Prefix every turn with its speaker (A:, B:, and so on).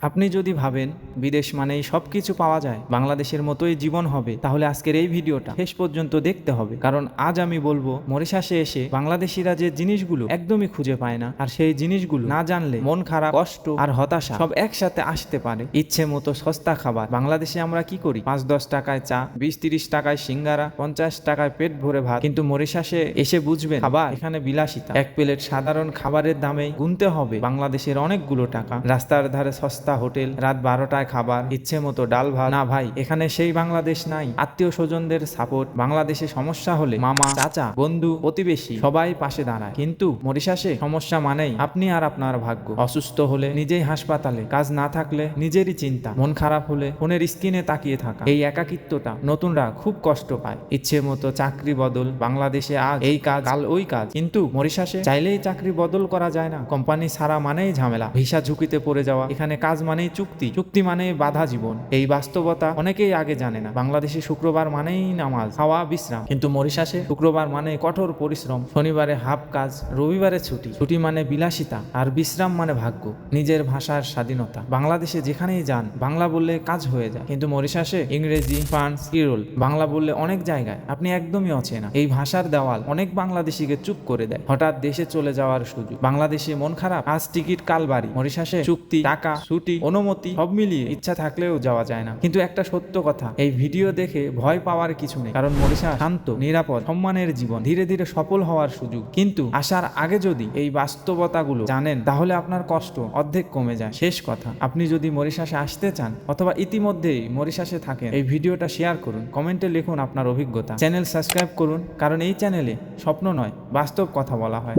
A: আপনি যদি ভাবেন বিদেশ মানেই সবকিছু পাওয়া যায়, বাংলাদেশের মতোই জীবন হবে, তাহলে আজকের এই ভিডিওটা শেষ পর্যন্ত দেখতে হবে। কারণ আজ আমি বলবো মরিশাসে এসে বাংলাদেশিরা যে জিনিসগুলো একদমই খুঁজে পায় না, আর সেই জিনিসগুলো না জানলে মন খারাপ, কষ্ট আর হতাশা সব একসাথে আসতে পারে। ইচ্ছে মতো সস্তা খাবার। বাংলাদেশে আমরা কি করি? 5-10 টাকায় চা, 20-30 টাকায় সিঙ্গারা, 50 টাকায় পেট ভরে ভাত। কিন্তু মরিশাসে এসে বুঝবেন খাবার এখানে বিলাসিতা। এক প্লেট সাধারণ খাবারের দামে গুনতে হবে বাংলাদেশের অনেকগুলো টাকা। রাস্তার ধারে সস্তা হোটেল, রাত 12টায় খাবার, ইচ্ছে মতো ডাল ভাত। না ভাই, এখানে সেই বাংলাদেশ নাই। আত্মীয় স্বজনদের সাপোর্ট। বাংলাদেশে সমস্যা হলে মামা, চাচা, বন্ধু, প্রতিবেশী সবাই পাশে দাঁড়ায়। কিন্তু মরিশাসে সমস্যা মানেই আপনি আর আপনার ভাগ্য। অসুস্থ হলে নিজেই হাসপাতালে, কাজ না থাকলে নিজেরই চিন্তা, মন খারাপ হলে ফোনের স্ক্রিনে তাকিয়ে থাকা। এই একাকিত্বটা নতুনরা খুব কষ্ট পায়। ইচ্ছে মতো চাকরি বদল। বাংলাদেশে আজ এই কাজ, কাল ওই কাজ। কিন্তু মরিশাসে চাইলেই চাকরি বদল করা যায় না। কোম্পানি ছাড়া মানেই ঝামেলা, ভিসা ঝুঁকিতে পড়ে যাওয়া। এখানে কাজ মানেই চুক্তি, চুক্তি মানেই বাধা জীবন। এই বাস্তবতা অনেকেই আগে জানে না। বাংলাদেশে শুক্রবার মানেই নামাজ, খাওয়া, বিশ্রাম। কিন্তু মরিশাসে শুক্রবার মানে কঠোর পরিশ্রম, শনিবারে হাফ কাজ, রবিবারে ছুটি। ছুটি মানে বিলাসিতা, আর বিশ্রাম মানে ভাগ্য, নিজের ভাষার স্বাধীনতা। বাংলাদেশে যেখানেই যান বাংলা বললে কাজ হয়ে যায়, কিন্তু মরিশাসে ইংরেজি, ফ্রান্স, কিরোল বাংলা বললে অনেক জায়গায় আপনি একদমই অচেনা। এই ভাষার দেওয়াল অনেক বাংলাদেশিকে চুপ করে দেয়। হঠাৎ দেশে চলে যাওয়ার সুযোগ। বাংলাদেশে মন খারাপ, আজ টিকিট কাল বাড়ি। মরিশাসে চুক্তি, টাকা, ছুটি, অনুমতি সব মিলিয়ে ইচ্ছা থাকলেও যাওয়া যায় না। কিন্তু একটা সত্য কথা, এই ভিডিও দেখে ভয় পাওয়ার কিছু নেই। কারণ মরিশাস শান্ত, নিরাপদ, সম্মানের জীবন, ধীরে ধীরে সফল হওয়ার সুযোগ। কিন্তু আসার আগে যদি এই বাস্তবতাগুলো জানেন, তাহলে আপনার কষ্ট অর্ধেক কমে যায়। শেষ কথা, আপনি যদি মরিশাসে আসতে চান অথবা ইতিমধ্যেই মরিশাসে থাকেন, এই ভিডিওটা শেয়ার করুন, কমেন্টে লিখুন আপনার অভিজ্ঞতা, চ্যানেল সাবস্ক্রাইব করুন। কারণ এই চ্যানেলে স্বপ্ন নয়, বাস্তব কথা বলা হয়।